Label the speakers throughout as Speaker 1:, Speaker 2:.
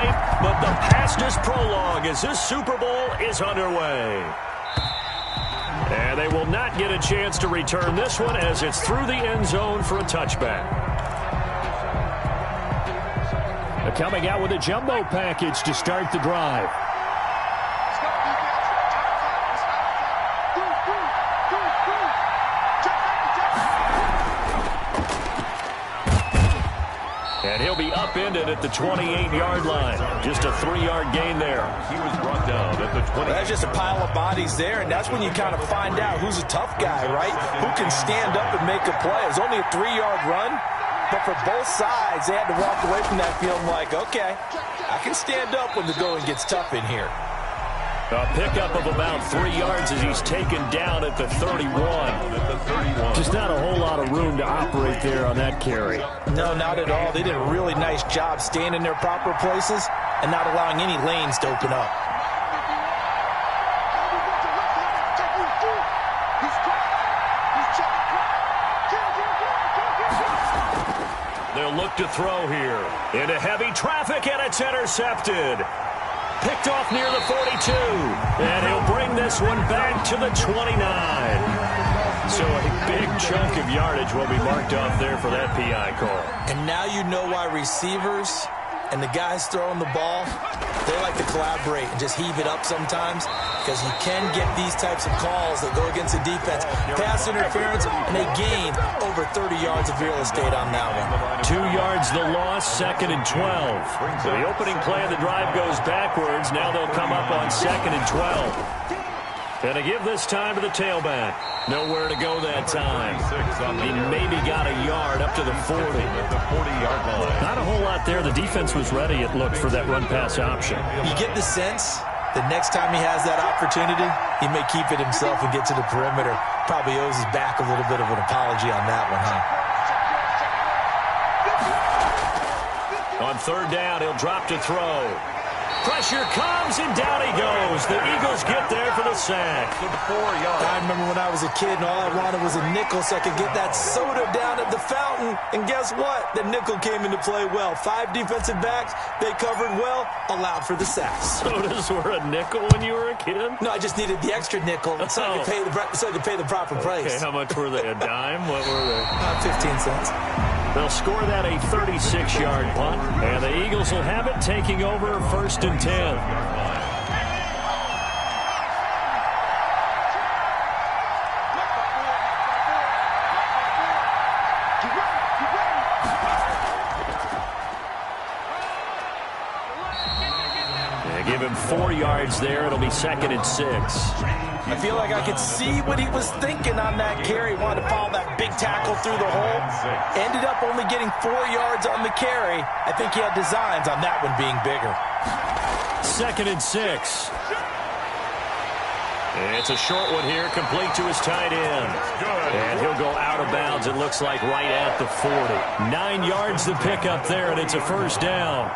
Speaker 1: tight, but the past is prologue as this Super Bowl is underway. And they will not get a chance to return this one as it's through the end zone for a touchback. They're coming out with a jumbo package to start the drive. And he'll be upended at the 28-yard line. Just a 3-yard gain there.
Speaker 2: He was brought down at the 20.
Speaker 3: That's just a pile of bodies there, and that's when you kind of find out who's a tough guy, right? Who can stand up and make a play. It was only a 3-yard run, but for both sides, they had to walk away from that feeling like, okay, I can stand up when the going gets tough in here.
Speaker 1: A pickup of about 3 yards as he's taken down at the 31. Just not a whole lot of room to operate there on that carry.
Speaker 3: No, not at all. They did a really nice job staying in their proper places and not allowing any lanes to open up.
Speaker 1: They'll look to throw here. Into heavy traffic, and it's intercepted. Picked off near the 42. And he'll bring this one back to the 29. So a big chunk of yardage will be marked off there for that PI call.
Speaker 3: And now you know why receivers and the guys throwing the ball, they like to collaborate and just heave it up sometimes, because you can get these types of calls that go against the defense. Pass interference, and they gain over 30 yards of real estate on that one.
Speaker 1: 2 yards the loss, 2nd and 12. So the opening play of the drive goes backwards. Now they'll come up on 2nd and 12. And to give this time to the tailback. Nowhere to go that time. He maybe got a yard up to the 40. Not a whole lot there. The defense was ready, it looked, for that run-pass option.
Speaker 3: You get the sense that next time he has that opportunity, he may keep it himself and get to the perimeter. Probably owes his back a little bit of an apology on that one, huh?
Speaker 1: On 3rd down, he'll drop to throw. Pressure comes, and down he goes. The Eagles get there for the sack.
Speaker 3: 4 yards. I remember when I was a kid and all I wanted was a nickel so I could get that soda down at the fountain. And guess what? The nickel came into play well. 5 defensive backs, they covered well, allowed for the sacks.
Speaker 1: Sodas were a nickel when you were a kid?
Speaker 3: No, I just needed the extra nickel so I could pay the proper price.
Speaker 1: Okay, how much were they? A dime? What were they?
Speaker 3: 15 cents.
Speaker 1: They'll score that a 36-yard punt, and the Eagles will have it, taking over 1st and 10. Give him 4 yards there. It'll be 2nd and 6.
Speaker 3: I feel like I could see what he was thinking on that carry. He wanted to follow that big tackle through the hole. Ended up only getting 4 yards on the carry. I think he had designs on that one being bigger.
Speaker 1: 2nd and 6. It's a short one here, complete to his tight end. And he'll go out of bounds, it looks like, right at the 40. 9 yards to pick up there, and it's a 1st down.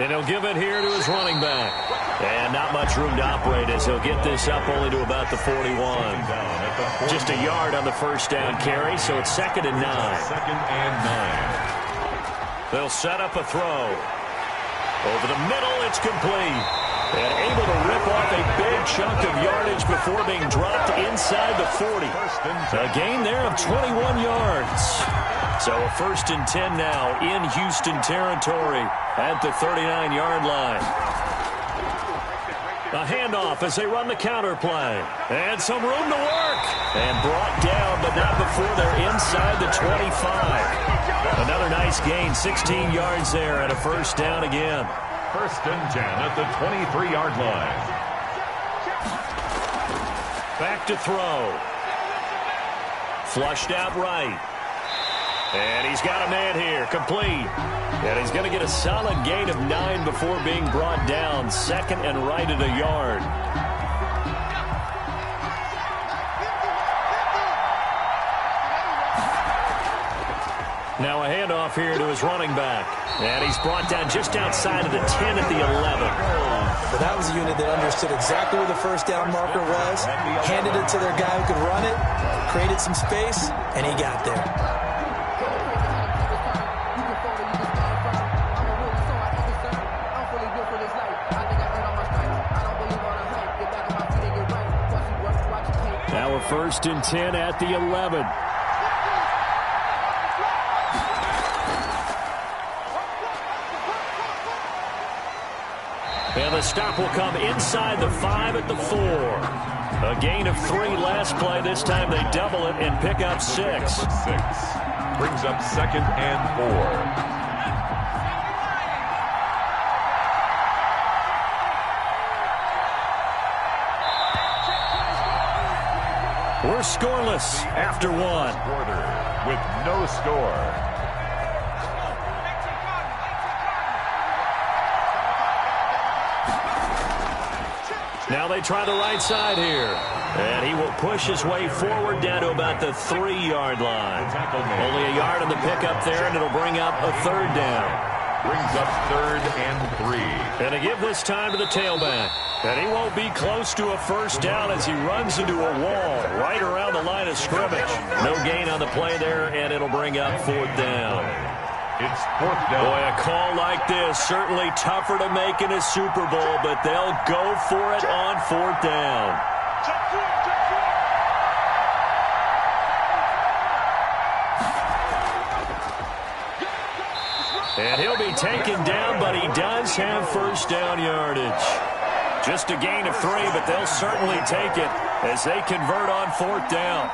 Speaker 1: And he'll give it here to his running back. And not much room to operate as he'll get this up only to about the 41. Just a yard on the 1st down carry, so it's 2nd and 9.
Speaker 2: 2nd and 9.
Speaker 1: They'll set up a throw. Over the middle, it's complete. And able to rip off a big chunk of yardage before being dropped inside the 40. A gain there of 21 yards. So a 1st and 10 now in Houston territory at the 39-yard line. A handoff as they run the counter play. And some room to work. And brought down, but not before they're inside the 25. Another nice gain, 16 yards there, and a 1st down again.
Speaker 2: 1st and 10 at the 23-yard line.
Speaker 1: Back to throw. Flushed out right. And he's got a man here, complete. And he's going to get a solid gain of 9 before being brought down. 2nd and right at a yard. Now a handoff here to his running back. And he's brought down just outside of the 10 at the 11.
Speaker 3: Well, that was a unit that understood exactly where the first down marker was, handed it to their guy who could run it, created some space, and he got there.
Speaker 1: Now we're 1st and 10 at the 11. And the stop will come inside the 5 at the 4. A gain of 3 last play. This time they double it and pick up 6.
Speaker 2: Brings up 2nd and 4.
Speaker 1: We're scoreless after 1.
Speaker 2: Quarter with no score.
Speaker 1: Now they try the right side here. And he will push his way forward down to about the 3-yard line. Only a yard on the pickup there, and it'll bring up a 3rd down.
Speaker 2: Brings up 3rd and 3.
Speaker 1: And to give this time to the tailback. And he won't be close to a 1st down as he runs into a wall right around the line of scrimmage. No gain on the play there, and it'll bring up 4th down.
Speaker 2: It's 4th down.
Speaker 1: Boy, a call like this, certainly tougher to make in a Super Bowl, but they'll go for it on 4th down. And he'll be taken down, but he does have 1st down yardage. Just a gain of 3, but they'll certainly take it as they convert on 4th down.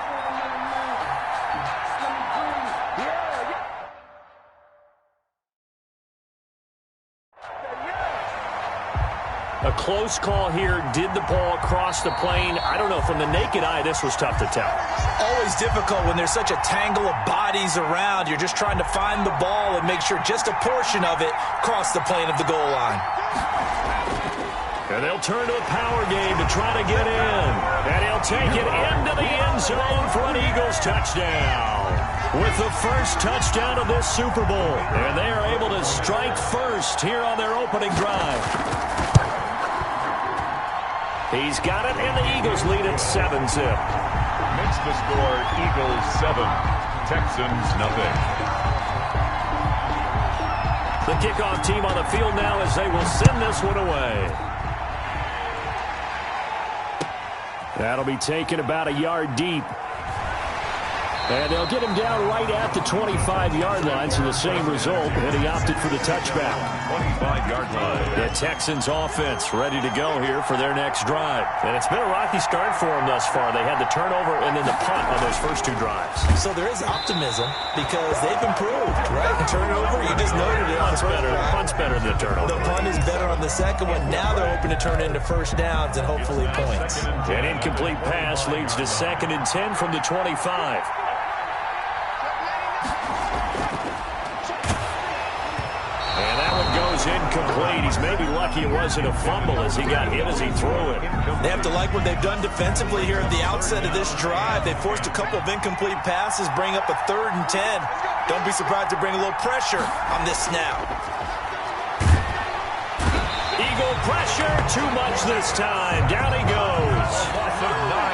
Speaker 1: A close call here. Did the ball cross the plane? I don't know. From the naked eye, this was tough to tell.
Speaker 3: Always difficult when there's such a tangle of bodies around. You're just trying to find the ball and make sure just a portion of it crossed the plane of the goal line.
Speaker 1: And they'll turn to a power game to try to get in. And he'll take it into the end zone for an Eagles touchdown. With the 1st touchdown of this Super Bowl. And they are able to strike first here on their opening drive. He's got it, and the Eagles lead at 7-zip.
Speaker 2: Makes the score Eagles 7, Texans nothing.
Speaker 1: The kickoff team on the field now as they will send this one away. That'll be taken about a yard deep. And they'll get him down right at the 25-yard line, so the same result, and he opted for the touchback.
Speaker 2: 25-yard line.
Speaker 1: The Texans offense ready to go here for their next drive. And it's been a rocky start for them thus far. They had the turnover and then the punt on those first 2 drives.
Speaker 3: So there is optimism because they've improved, right? The turnover, you just noted it.
Speaker 1: Punt's better than the turnover.
Speaker 3: The punt is better on the second one. Now they're hoping to turn into 1st downs and hopefully points.
Speaker 1: An incomplete pass leads to 2nd and 10 from the 25. Incomplete. He's maybe lucky it wasn't a fumble as he got hit as he threw it.
Speaker 3: They have to like what they've done defensively here at the outset of this drive. They forced a couple of incomplete passes, bring up a 3rd and 10. Don't be surprised to bring a little pressure on this snap.
Speaker 1: Eagle pressure, too much this time. Down he goes.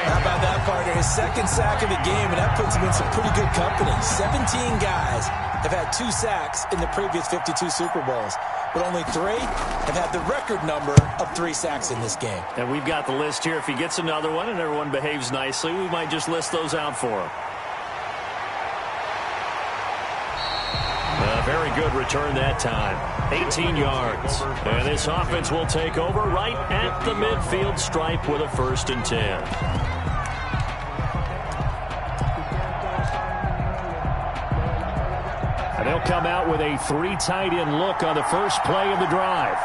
Speaker 3: How about that, partner? His 2nd sack of the game, and that puts him in some pretty good company. 17 guys have had 2 sacks in the previous 52 Super Bowls, but only 3 have had the record number of 3 sacks in this game.
Speaker 1: And we've got the list here. If he gets another one and everyone behaves nicely, we might just list those out for him. A very good return that time. 18 yards. And this offense will take over right at the midfield stripe with a 1st and 10. And they'll come out with a 3 tight end look on the first play of the drive.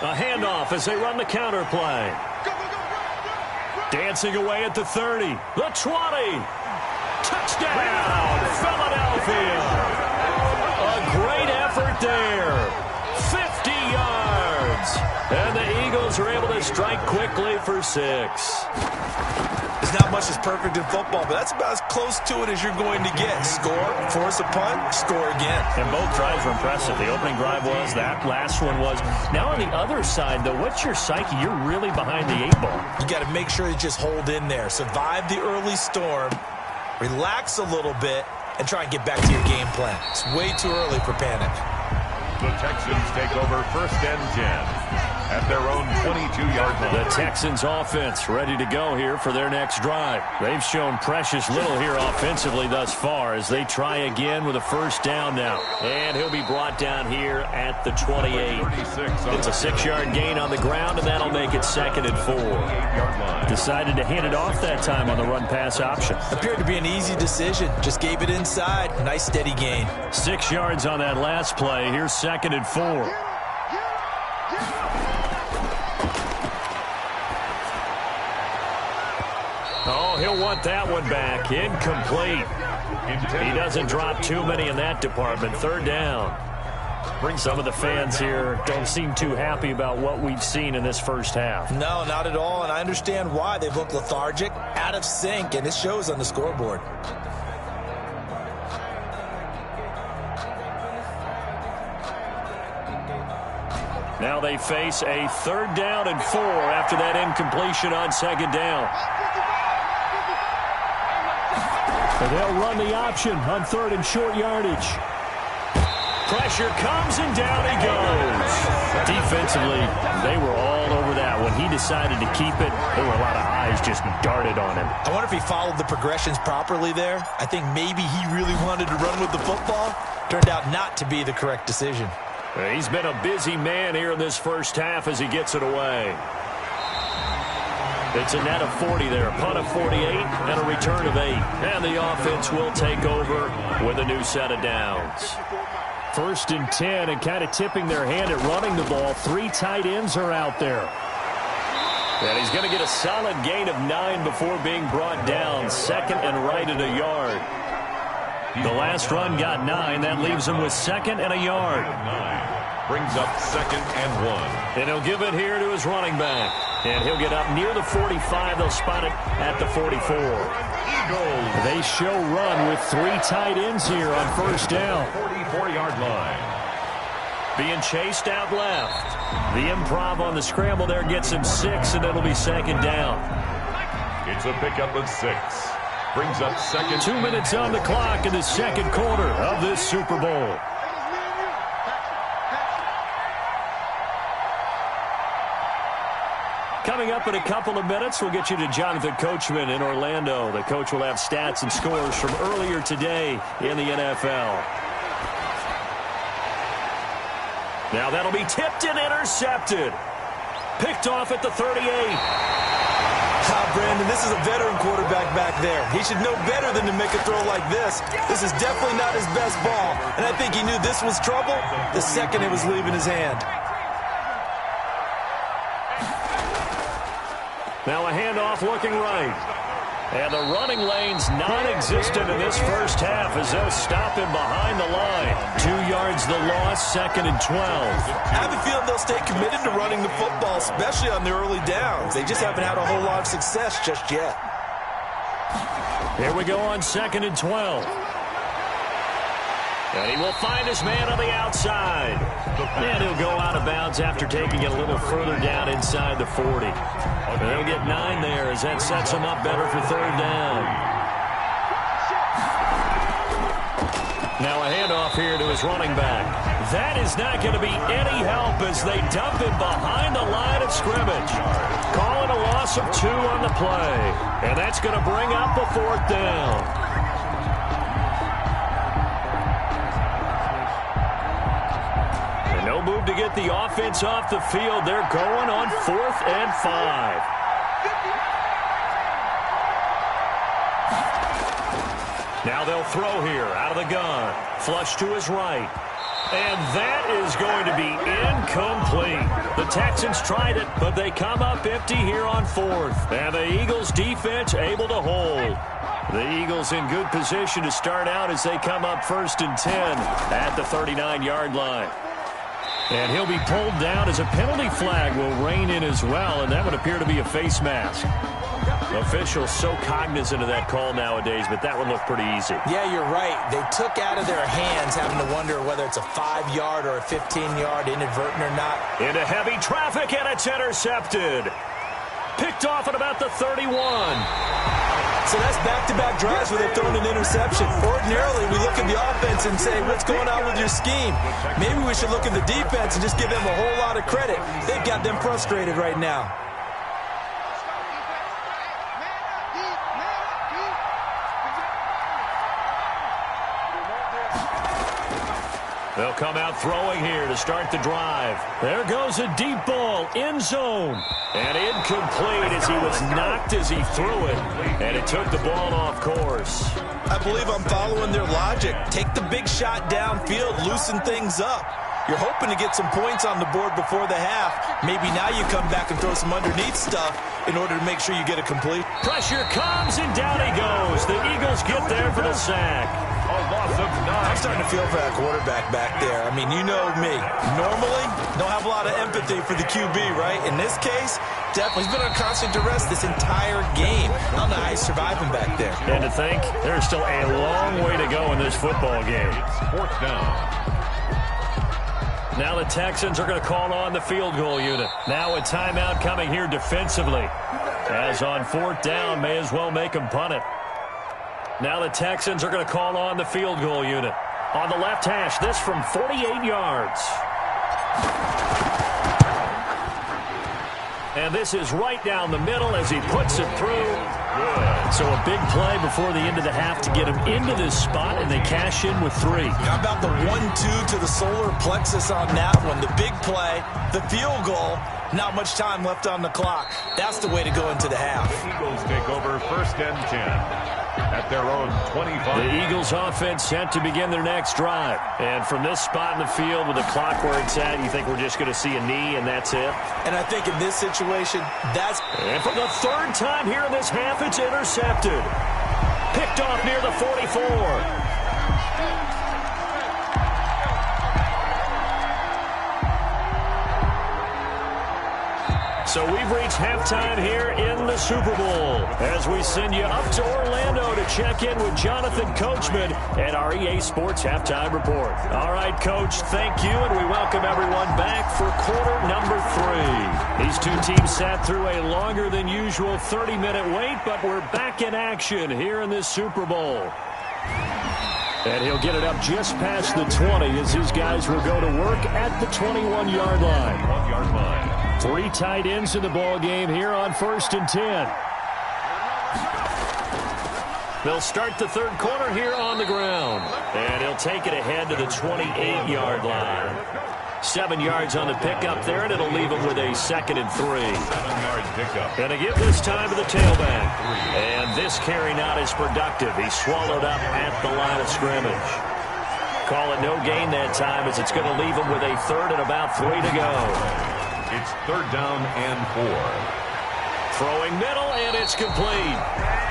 Speaker 1: A handoff as they run the counter play. Dancing away at the 30. The 20. Touchdown, Philadelphia. A great effort there. 50 yards. And the Eagles are able to strike quickly for 6.
Speaker 3: There's not much that's perfect in football, but that's about as close to it as you're going to get. Score, force a punt, score again.
Speaker 1: And both drives were impressive. The opening drive was, that last one was. Now on the other side, though, what's your psyche? You're really behind the 8 ball.
Speaker 3: You got to make sure you just hold in there. Survive the early storm, relax a little bit, and try and get back to your game plan. It's way too early for panic.
Speaker 2: The Texans take over 1st and 10 at their own 22-yard line.
Speaker 1: The Texans offense ready to go here for their next drive. They've shown precious little here offensively thus far as they try again with a 1st down now. And he'll be brought down here at the 28. It's a 6-yard gain on the ground, and that'll make it 2nd and 4. Decided to hand it off that time on the run-pass option.
Speaker 3: Appeared to be an easy decision. Just gave it inside. Nice steady gain.
Speaker 1: 6 yards on that last play. Here's 2nd and 4. Oh, he'll want that one back. Incomplete. He doesn't drop too many in that department. 3rd down. Some of the fans here don't seem too happy about what we've seen in this first half.
Speaker 3: No, not at all, and I understand why. They've looked lethargic, out of sync, and it shows on the scoreboard.
Speaker 1: Now they face a 3rd down and 4 after that incompletion on 2nd down. And they'll run the option on 3rd and short yardage. Pressure comes, and down he goes. Defensively, they were all over that. When he decided to keep it, there were a lot of eyes just darted on him.
Speaker 3: I wonder if he followed the progressions properly there. I think maybe he really wanted to run with the football. Turned out not to be the correct decision.
Speaker 1: He's been a busy man here in this first half as he gets it away. It's a net of 40 there, a punt of 48, and a return of 8. And the offense will take over with a new set of downs. 1st and 10, and kind of tipping their hand at running the ball. 3 tight ends are out there. And he's going to get a solid gain of 9 before being brought down. 2nd and right at a yard. The last run got 9. That leaves him with 2nd and a yard.
Speaker 2: Brings up 2nd and 1.
Speaker 1: And he'll give it here to his running back. And he'll get up near the 45. They'll spot it at the 44.
Speaker 2: Eagles.
Speaker 1: They show run with 3 tight ends here on 1st down.
Speaker 2: 44-yard line.
Speaker 1: Being chased out left. The improv on the scramble there gets him 6, and it'll be 2nd down.
Speaker 2: It's a pickup of 6. Brings up 2nd.
Speaker 1: 2 minutes on the clock in the 2nd quarter of this Super Bowl. Coming up in a couple of minutes, we'll get you to Jonathan Coachman in Orlando. The coach will have stats and scores from earlier today in the NFL. Now that'll be tipped and intercepted. Picked off at the 38.
Speaker 3: Brandon, this is a veteran quarterback back there. He should know better than to make a throw like this. This is definitely not his best ball, and I think he knew this was trouble the second it was leaving his hand.
Speaker 1: Now a handoff looking right. And the running lane's non-existent in this first half as they'll stop him behind the line. 2 yards the loss, 2nd and 12.
Speaker 3: I have a feeling they'll stay committed to running the football, especially on the early downs. They just haven't had a whole lot of success just yet.
Speaker 1: Here we go on 2nd and 12. And he will find his man on the outside. And he'll go out of bounds after taking it a little further down inside the 40. And they'll get 9 there as that sets him up better for 3rd down. Now a handoff here to his running back. That is not going to be any help as they dump him behind the line of scrimmage. Calling a loss of 2 on the play. And that's going to bring up a 4th down. No move to get the offense off the field. They're going on 4th and 5. Now they'll throw here out of the gun. Flush to his right. And that is going to be incomplete. The Texans tried it, but they come up empty here on 4th. And the Eagles defense able to hold. The Eagles in good position to start out as they come up 1st and 10 at the 39-yard line. And he'll be pulled down as a penalty flag will rein in as well, and that would appear to be a face mask. Officials so cognizant of that call nowadays, but that one looked pretty easy.
Speaker 3: Yeah, you're right. They took out of their hands having to wonder whether it's a 5-yard or a 15-yard inadvertent or not.
Speaker 1: Into heavy traffic, and it's intercepted. Picked off at about the 31.
Speaker 3: So that's back-to-back drives where they've thrown an interception. Ordinarily, we look at the offense and say, what's going on with your scheme? Maybe we should look at the defense and just give them a whole lot of credit. They've got them frustrated right now.
Speaker 1: They'll come out throwing here to start the drive. There goes a deep ball, end zone. And incomplete as he was knocked as he threw it. And it took the ball off course.
Speaker 3: I believe I'm following their logic. Take the big shot downfield, loosen things up. You're hoping to get some points on the board before the half. Maybe now you come back and throw some underneath stuff in order to make sure you get a complete.
Speaker 1: Pressure comes, and down he goes. The Eagles get there for the sack.
Speaker 2: A loss of 9.
Speaker 3: I'm starting to feel for that quarterback back there. I mean, you know me. Normally, don't have a lot of empathy for the QB, right? In this case, definitely he's been on constant duress this entire game. I don't know how he's surviving back there.
Speaker 1: And to think, there's still a long way to go in this football game.
Speaker 2: It's 4th down.
Speaker 1: Now the Texans are going to call on the field goal unit. Now a timeout coming here defensively. As on 4th down, may as well make them punt it. Now the Texans are going to call on the field goal unit. On the left hash, this from 48 yards. And this is right down the middle as he puts it through. Good. So a big play before the end of the half to get him into this spot, and they cash in with 3.
Speaker 3: How about the 1-2 to the solar plexus on that one? The big play, the field goal, not much time left on the clock. That's the way to go into the half.
Speaker 2: The Eagles take over 1st and 10. At their own 25.
Speaker 1: The Eagles offense set to begin their next drive. And from this spot in the field with the clock where it's at, you think we're just going to see a knee and that's it?
Speaker 3: And I think in this situation, that's...
Speaker 1: And for the 3rd time here in this half, it's intercepted. Picked off near the 44. So we've reached halftime here in the Super Bowl as we send you up to Orlando to check in with Jonathan Coachman at our EA Sports Halftime Report. All right, Coach, thank you, and we welcome everyone back for quarter number 3. These two teams sat through a longer than usual 30-minute wait, but we're back in action here in this Super Bowl. And he'll get it up just past the 20 as his guys will go to work at the 21-yard line.
Speaker 2: 1-yard line.
Speaker 1: 3 tight ends in the ball game here on 1st and 10. They'll start the 3rd quarter here on the ground. And he'll take it ahead to the 28-yard line. 7 yards on the pickup there, and it'll leave him with a 2nd and 3.
Speaker 2: 7-yard pickup.
Speaker 1: And to give this time to the tailback. And this carry not as productive. He's swallowed up at the line of scrimmage. Call it no gain that time as it's going to leave him with a 3rd and about 3 to go.
Speaker 2: It's 3rd down and 4.
Speaker 1: Throwing middle, and it's complete.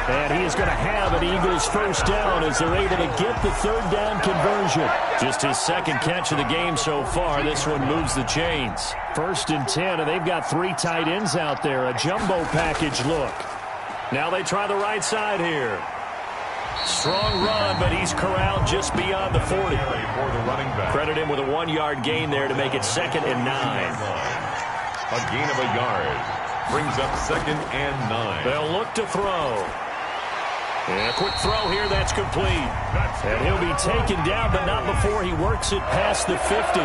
Speaker 1: And he is going to have an Eagles 1st down as they're able to get the 3rd down conversion. Just his 2nd catch of the game so far. This one moves the chains. 1st and 10, and they've got 3 tight ends out there. A jumbo package look. Now they try the right side here. Strong run, but he's corralled just beyond the 40.
Speaker 2: For the running back.
Speaker 1: Credit him with a 1-yard gain there to make it 2nd and 9.
Speaker 2: A gain of a yard. Brings up 2nd and 9.
Speaker 1: They'll look to throw. And a quick throw here, that's complete. And he'll be taken down, but not before he works it past the 50.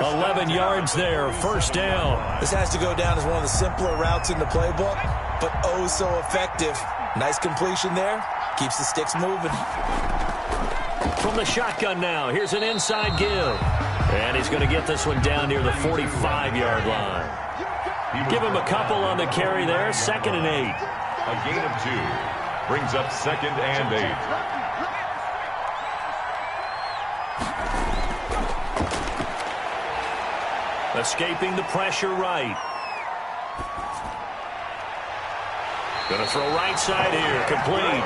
Speaker 1: 11 yards there, 1st down.
Speaker 3: This has to go down as one of the simpler routes in the playbook, but oh so effective. Nice completion there. Keeps the sticks moving.
Speaker 1: From the shotgun now, here's an inside give. And he's going to get this one down near the 45-yard line. Give him a couple on the carry there, 2nd and 8.
Speaker 2: A gain of 2. Brings up 2nd and 8.
Speaker 1: Escaping the pressure right. Going to throw right side here, complete.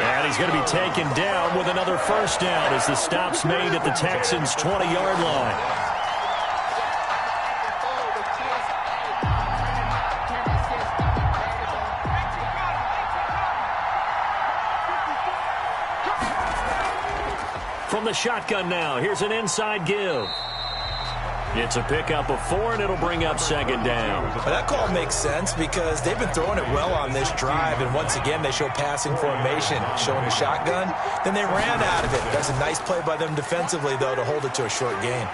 Speaker 1: And he's going to be taken down with another 1st down as the stop's made at the Texans' 20-yard line. From the shotgun now, here's an inside give. It's a pickup of 4, and it'll bring up second down.
Speaker 3: Well, that call makes sense because they've been throwing it well on this drive, and once again, they show passing formation, showing the shotgun. Then they ran out of it. That's a nice play by them defensively, though, to hold it to a short gain.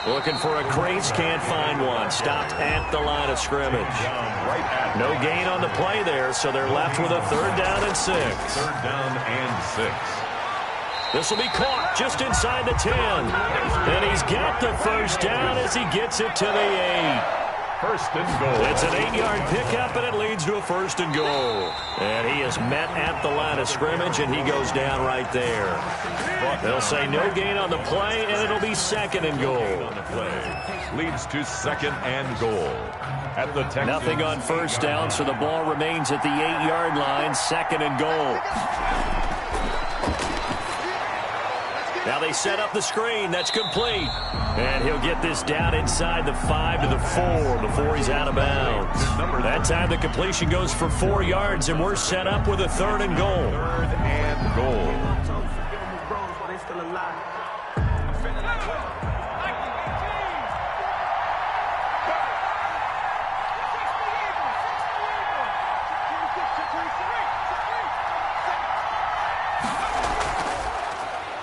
Speaker 1: Looking for a crease, can't find one. Stopped at the line of scrimmage. No gain on the play there, so they're left with a 3rd down and 6.
Speaker 2: 3rd down and 6.
Speaker 1: This will be caught just inside the 10. And he's got the first down as he gets it to the 8.
Speaker 2: 1st and goal.
Speaker 1: It's an 8-yard pickup, and it leads to a 1st and goal. And he is met at the line of scrimmage, and he goes down right there. They'll say no gain on the play, and it'll be 2nd and goal.
Speaker 2: Leads to 2nd and goal. At the Texans.
Speaker 1: Nothing on 1st down, so the ball remains at the 8-yard line, 2nd and goal. Now they set up the screen. That's complete. And he'll get this down inside the 5 to the 4 before he's out of bounds. That time the completion goes for 4 yards, and we're set up with a 3rd and goal.
Speaker 2: 3rd and goal.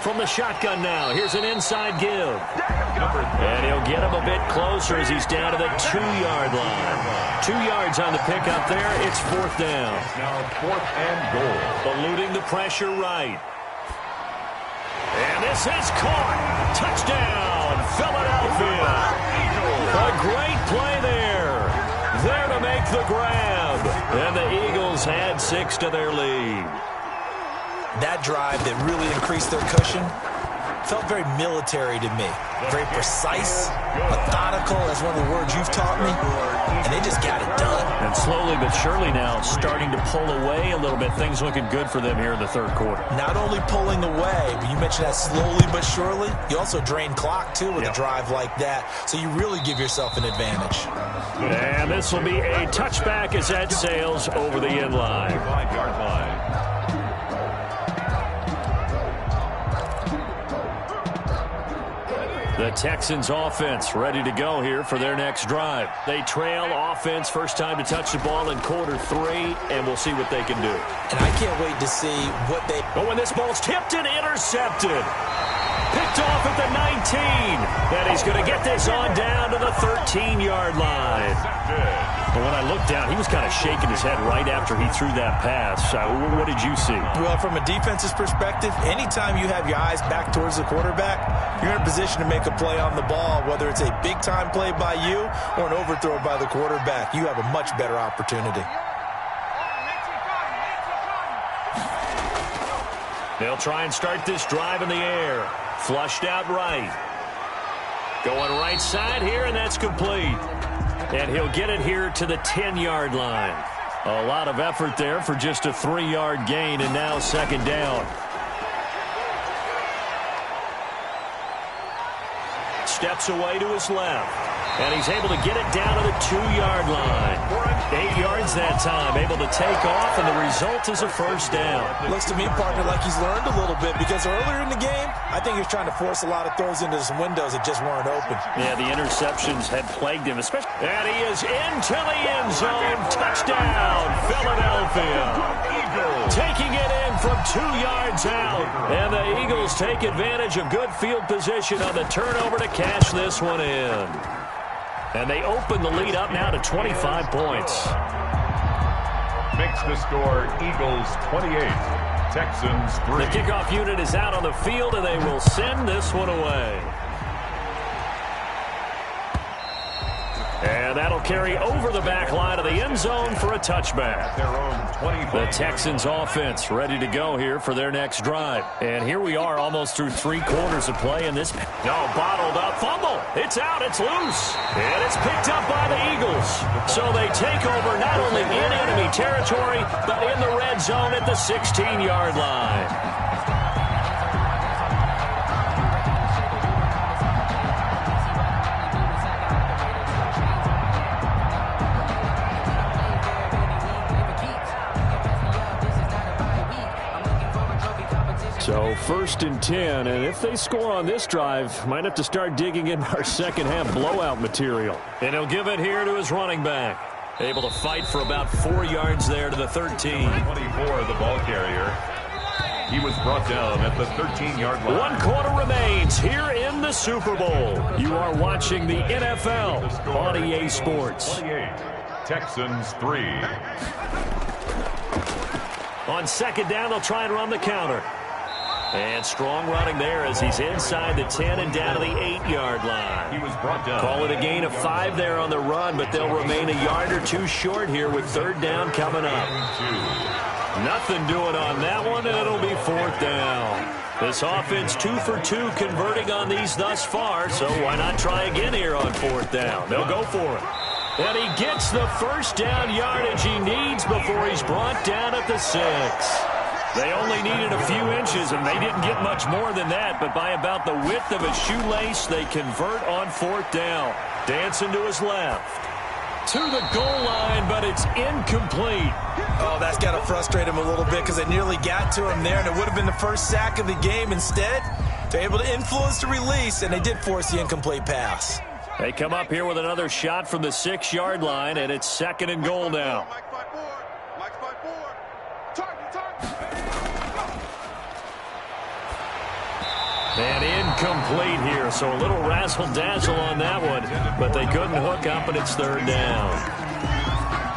Speaker 1: From the shotgun now, here's an inside give. And he'll get him a bit closer as he's down to the 2-yard line. 2 yards on the pickup there. It's 4th down.
Speaker 2: Now 4th and goal.
Speaker 1: Eluding the pressure right. And this is caught. Touchdown, Philadelphia. A great play there. There to make the grab. And the Eagles add 6 to their lead.
Speaker 3: That drive that really increased their cushion felt very military to me. Very precise, methodical. That's one of the words you've taught me. And they just got it done.
Speaker 1: And slowly but surely now starting to pull away a little bit. Things looking good for them here in the 3rd quarter.
Speaker 3: Not only pulling away, but you mentioned that slowly but surely. You also drain clock, too, with a drive like that. So you really give yourself an advantage.
Speaker 1: And this will be a touchback as that sails over the end line.
Speaker 2: 5-yard line.
Speaker 1: The Texans offense ready to go here for their next drive. They trail offense, first time to touch the ball in quarter 3, and we'll see what they can do.
Speaker 3: And I can't wait to see what they...
Speaker 1: Oh, and this ball's tipped and intercepted. Picked off at the 19. And he's going to get this on down to the 13-yard line. But when I looked down, he was kind of shaking his head right after he threw that pass. What did you see?
Speaker 3: Well, from a defense's perspective, anytime you have your eyes back towards the quarterback, you're in a position to make a play on the ball, whether it's a big-time play by you or an overthrow by the quarterback. You have a much better opportunity.
Speaker 1: They'll try and start this drive in the air. Flushed out right. Going right side here, and that's complete. And he'll get it here to the 10-yard line. A lot of effort there for just a 3-yard gain, and now 2nd down. Steps away to his left. And he's able to get it down to the 2-yard line. 8 yards that time, able to take off, and the result is a 1st down.
Speaker 3: Looks to me, partner, like he's learned a little bit, because earlier in the game, I think he was trying to force a lot of throws into some windows that just weren't open.
Speaker 1: Yeah, the interceptions had plagued him, especially. And he is into the end zone. Touchdown, Philadelphia. Taking it in from 2 yards out. And the Eagles take advantage of good field position on the turnover to cash this one in. And they open the lead up now to 25 points.
Speaker 2: Makes the score Eagles 28, Texans 3.
Speaker 1: The kickoff unit is out on the field, and they will send this one away. And that'll carry over the back line of the end zone for a touchback.
Speaker 2: Their own 25.
Speaker 1: The Texans offense ready to go here for their next drive. And here we are almost through 3 quarters of play in this. No, bottled up. Fumble. It's out. It's loose. And it's picked up by the Eagles. So they take over not only in enemy territory, but in the red zone at the 16-yard line. So 1st and 10, and if they score on this drive, might have to start digging in our second half blowout material. And he'll give it here to his running back. Able to fight for about 4 yards there to the 13.
Speaker 2: 24, the ball carrier. He was brought down at the 13-yard line.
Speaker 1: 1 quarter remains here in the Super Bowl. You are watching the NFL on EA Sports.
Speaker 2: 28, Texans 3.
Speaker 1: On 2nd down, they'll try and run the counter. And strong running there as he's inside the 10 and down to the 8-yard line.
Speaker 2: He was brought down.
Speaker 1: Call it a gain of 5 there on the run, but they'll remain a yard or 2 short here with 3rd down coming up. Nothing doing on that one, and it'll be 4th down. This offense 2 for 2 converting on these thus far, so why not try again here on 4th down? They'll go for it. And he gets the 1st down yardage he needs before he's brought down at the 6. They only needed a few inches, and they didn't get much more than that, but by about the width of a shoelace, they convert on 4th down. Dancing to his left. To the goal line, but it's incomplete.
Speaker 3: Oh, that's got to frustrate him a little bit because they nearly got to him there, and it would have been the first sack of the game. Instead, they're able to influence the release, and they did force the incomplete pass.
Speaker 1: They come up here with another shot from the 6-yard line, and it's 2nd and goal now. And incomplete here, so a little razzle-dazzle on that one, but they couldn't hook up, and it's 3rd down.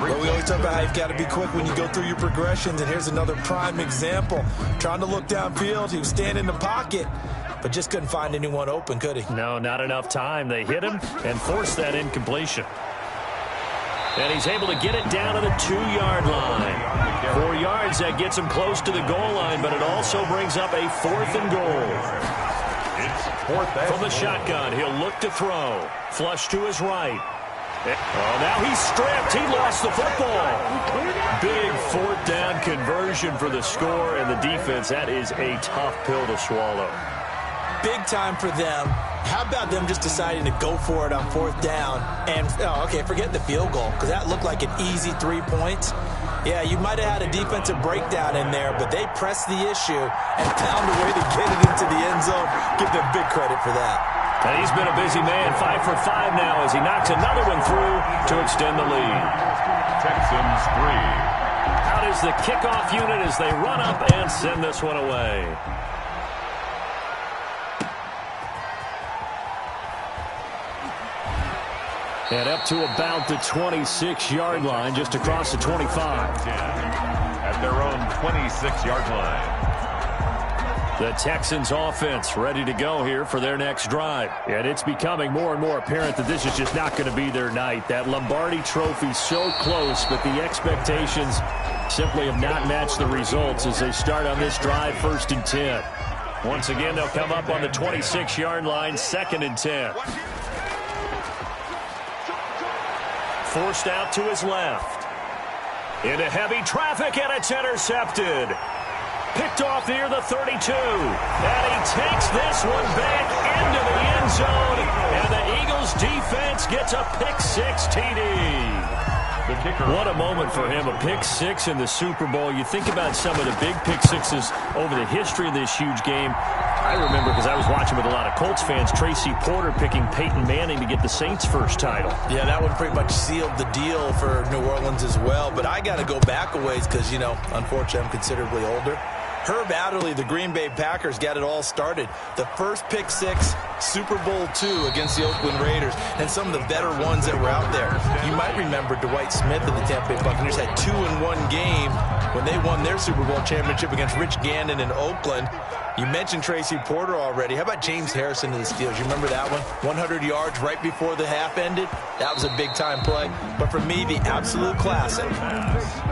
Speaker 3: Well, we always talk about how you've got to be quick when you go through your progressions, and here's another prime example. Trying to look downfield, he was standing in the pocket, but just couldn't find anyone open, could he?
Speaker 1: No, not enough time. They hit him and forced that incompletion. And he's able to get it down to the 2-yard line. 4 yards, that gets him close to the goal line, but it also brings up a 4th and goal. From the shotgun, he'll look to throw. Flush to his right. Oh, now he's stripped. He lost the football. Big 4th down conversion for the score, and the defense, that is a tough pill to swallow.
Speaker 3: Big time for them. How about them just deciding to go for it on 4th down? And, forget the field goal, because that looked like an easy 3 points. Yeah, you might have had a defensive breakdown in there, but they pressed the issue and found a way to get it into the end zone. Give them big credit for that.
Speaker 1: And he's been a busy man, 5 for 5 now as he knocks another one through to extend the lead.
Speaker 2: Texans 3.
Speaker 1: Out is the kickoff unit as they run up and send this one away. And up to about the 26-yard line, just across the 25.
Speaker 2: At their own 26-yard line.
Speaker 1: The Texans offense ready to go here for their next drive. And it's becoming more and more apparent that this is just not going to be their night. That Lombardi trophy so close, but the expectations simply have not matched the results as they start on this drive 1st and 10. Once again, they'll come up on the 26-yard line, 2nd and 10. Forced out to his left. Into heavy traffic, and it's intercepted. Picked off near the 32. And he takes this one back into the end zone. And the Eagles defense gets a pick-6 TD. What a moment for him, a pick-6 in the Super Bowl. You think about some of the big pick-6s over the history of this huge game. I remember, because I was watching with a lot of Colts fans, Tracy Porter picking Peyton Manning to get the Saints' first title.
Speaker 3: Yeah, that one pretty much sealed the deal for New Orleans as well. But I got to go back a ways because, unfortunately, I'm considerably older. Herb Adderley, the Green Bay Packers, got it all started. The first pick-6, Super Bowl II against the Oakland Raiders, and some of the better ones that were out there. You might remember Dwight Smith of the Tampa Bay Buccaneers had 2 in one game when they won their Super Bowl championship against Rich Gannon in Oakland. You mentioned Tracy Porter already. How about James Harrison of the Steelers? You remember that one? 100 yards right before the half ended. That was a big-time play. But for me, the absolute classic,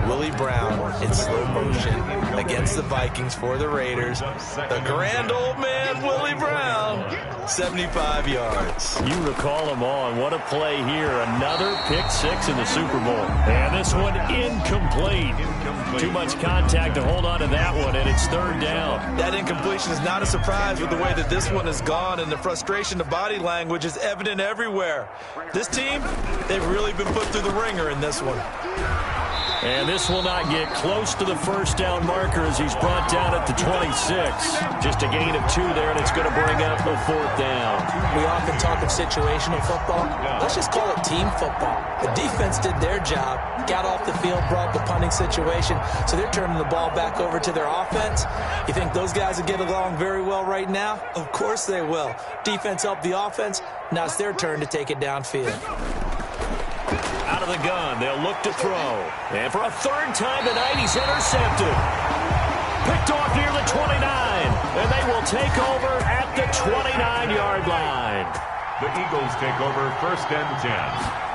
Speaker 3: Willie Brown in slow motion against the Vikings for the Raiders. The grand old man, Willie Brown, 75 yards.
Speaker 1: You recall them all, and what a play here. Another pick-6 in the Super Bowl. And this one incomplete. Too much contact to hold on to that one, and it's 3rd down.
Speaker 3: That incompletion is not a surprise with the way that this one has gone, and the frustration of body language is evident everywhere. This team, they've really been put through the ringer in this one.
Speaker 1: And this will not get close to the first down marker as he's brought down at the 26. Just a gain of 2 there, and it's going to bring up a 4th down.
Speaker 3: We often talk of situational football. Let's just call it team football. The defense did their job, got off the field, brought the punting situation, so they're turning the ball back over to their offense. You think those guys will get along very well right now? Of course they will. Defense helped the offense. Now it's their turn to take it downfield.
Speaker 1: Out of the gun, they'll look to throw. And for a 3rd time tonight, he's intercepted. Picked off near the 29. And they will take over at the 29-yard line.
Speaker 2: The Eagles take over 1st and 10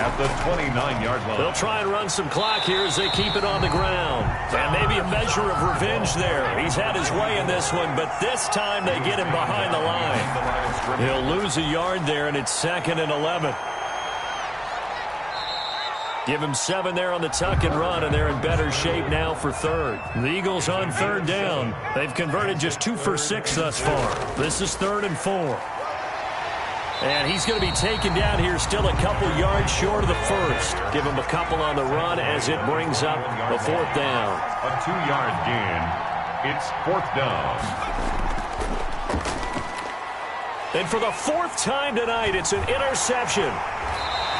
Speaker 2: at the 29-yard line.
Speaker 1: They'll try and run some clock here as they keep it on the ground. And maybe a measure of revenge there. He's had his way in this one, but this time they get him behind the line. He'll lose a yard there, and it's 2nd and 11. Give him 7 there on the tuck and run, and they're in better shape now for 3rd. The Eagles on 3rd down. They've converted just 2 for 6 thus far. This is 3rd and 4. And he's going to be taken down here still a couple yards short of the first. Give him a couple on the run as it brings up the 4th down.
Speaker 2: A 2-yard gain. It's 4th down.
Speaker 1: And for the 4th time tonight, it's an interception.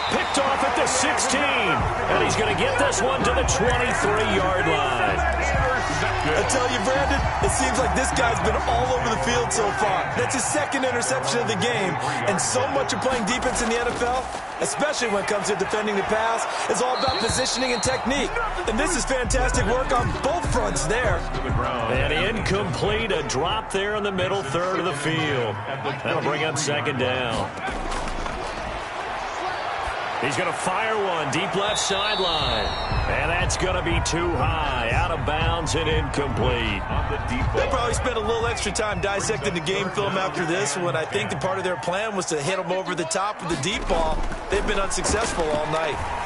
Speaker 1: Picked off at the 16. And he's going to get this one to the 23-yard line.
Speaker 3: I tell you, Brandon, it seems like this guy's been all over the field so far. That's his 2nd interception of the game. And so much of playing defense in the NFL, especially when it comes to defending the pass, is all about positioning and technique. And this is fantastic work on both fronts there.
Speaker 1: And incomplete, a drop there in the middle 3rd of the field. That'll bring up 2nd down. He's going to fire one deep left sideline. And that's going to be too high. Out of bounds and incomplete.
Speaker 3: They'll probably spend a little extra time dissecting the game film after this one. I think the part of their plan was to hit them over the top with the deep ball. They've been unsuccessful all night.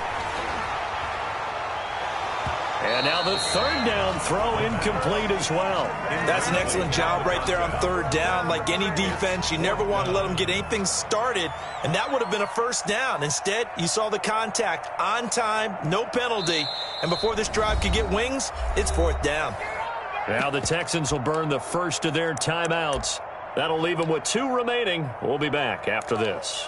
Speaker 1: And now the 3rd down throw incomplete as well.
Speaker 3: That's an excellent job right there on 3rd down. Like any defense, you never want to let them get anything started, and that would have been a 1st down. Instead, you saw the contact on time, no penalty, and before this drive could get wings, it's 4th down.
Speaker 1: Now the Texans will burn the first of their timeouts. That'll leave them with 2 remaining. We'll be back after this.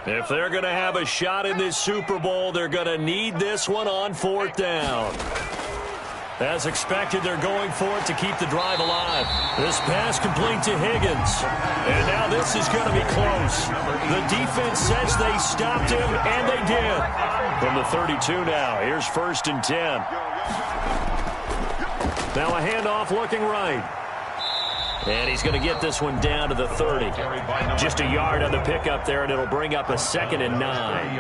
Speaker 1: If they're going to have a shot in this Super Bowl, they're going to need this one on 4th down. As expected, they're going for it to keep the drive alive. This pass complete to Higgins. And now this is going to be close. The defense says they stopped him, and they did. From the 32 now, here's 1st and 10. Now a handoff looking right. And he's going to get this one down to the 30. Just a yard on the pickup there, and it'll bring up a 2nd and 9.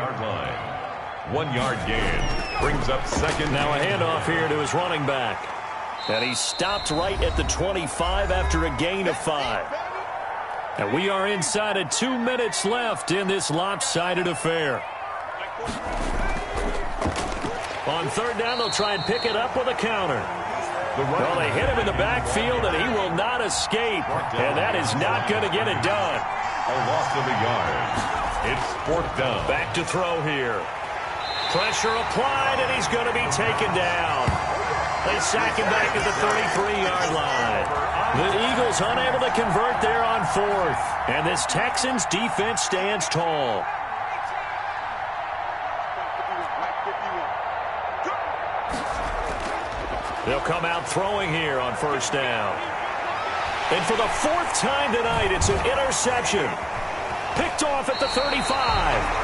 Speaker 2: 1 yard gain. Brings up 2nd.
Speaker 1: Now a handoff here to his running back. And he stopped right at the 25 after a gain of 5. And we are inside of 2 minutes left in this lopsided affair. On 3rd down, they'll try and pick it up with a counter. Well, they hit him in the backfield, and he will not escape. And that is not going to get it done.
Speaker 2: A loss of a yard. It's 4th down.
Speaker 1: Back to throw here. Pressure applied, and he's going to be taken down. They sack him back at the 33-yard line. The Eagles unable to convert there on 4th. And this Texans defense stands tall. They'll come out throwing here on 1st down. And for the 4th time tonight, it's an interception. Picked off at the 35.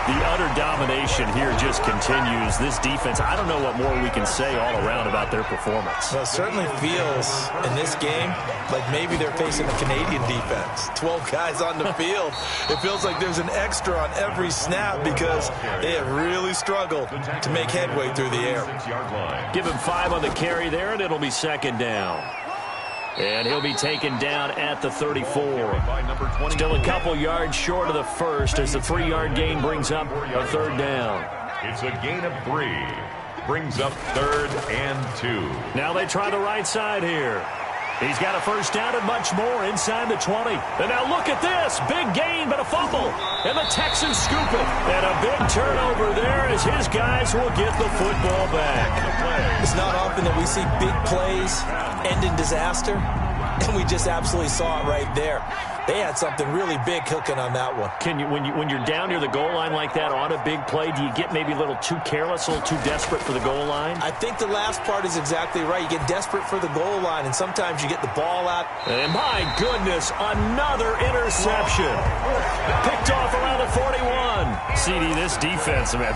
Speaker 1: The utter domination here just continues. This defense, I don't know what more we can say all around about their performance.
Speaker 3: Well, it certainly feels in this game like maybe they're facing a Canadian defense. 12 guys on the field. It feels like there's an extra on every snap because they have really struggled to make headway through the air.
Speaker 1: Give him 5 on the carry there, and it'll be 2nd down. And he'll be taken down at the 34. Still a couple yards short of the first as the 3-yard gain brings up a 3rd down.
Speaker 2: It's a gain of 3. Brings up 3rd and 2.
Speaker 1: Now they try the right side here. He's got a 1st down and much more inside the 20. And now look at this. Big gain, but a fumble. and the Texans scoop it. And a big turnover there as his guys will get the football back.
Speaker 3: It's not often that we see big plays end in disaster, and we just absolutely saw it right there. They had something really big cooking on that one.
Speaker 1: Can you, when you're down near the goal line like that on a big play, do you get maybe a little too careless, a little too desperate for the goal line?
Speaker 3: I think the last part is exactly right. You get desperate for the goal line, and sometimes you get the ball out.
Speaker 1: And my goodness, another interception. Picked off around the 41. CD, this defense, man,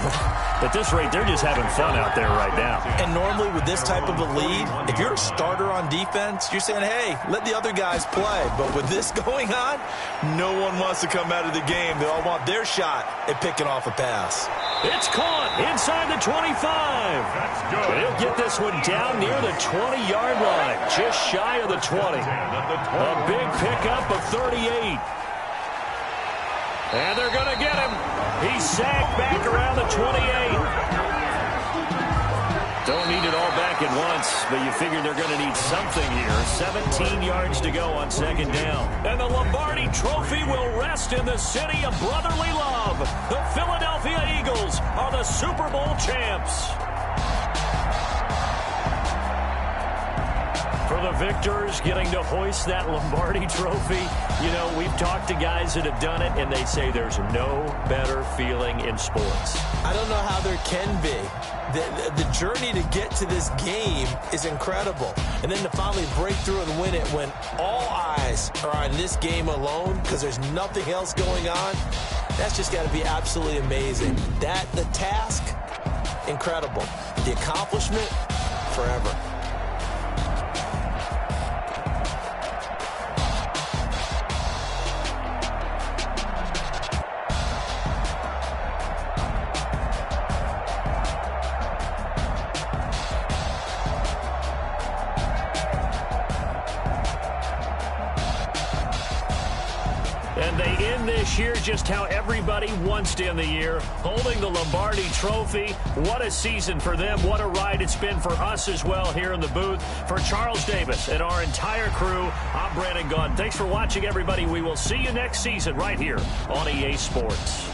Speaker 1: at this rate, they're just having fun out there right now.
Speaker 3: And normally with this type of a lead, if you're a starter on defense, you're saying, hey, let the other guys play. But with this going on, no one wants to come out of the game. They all want their shot at picking off a pass.
Speaker 1: It's caught inside the 25.
Speaker 2: That's good.
Speaker 1: He'll get this one down near the 20-yard line, just shy of the 20. A big pickup of 38. And they're going to get him. He's sacked back around the 28. Don't need it all back at once, but you figure they're going to need something here. 17 yards to go on second down. And the Lombardi Trophy will rest in the city of brotherly love. The Philadelphia Eagles are the Super Bowl champs. For the victors, getting to hoist that Lombardi Trophy, you know, we've talked to guys that have done it, and they say there's no better feeling in sports.
Speaker 3: I don't know how there can be. The journey to get to this game is incredible. And then to finally break through and win it when all eyes are on this game alone because there's nothing else going on, that's just got to be absolutely amazing. The task, incredible. The accomplishment, forever.
Speaker 1: And they end this year just how everybody wants to end the year, holding the Lombardi Trophy. What a season for them. What a ride it's been for us as well here in the booth. For Charles Davis and our entire crew, I'm Brandon Gaudin. Thanks for watching, everybody. We will see you next season right here on EA Sports.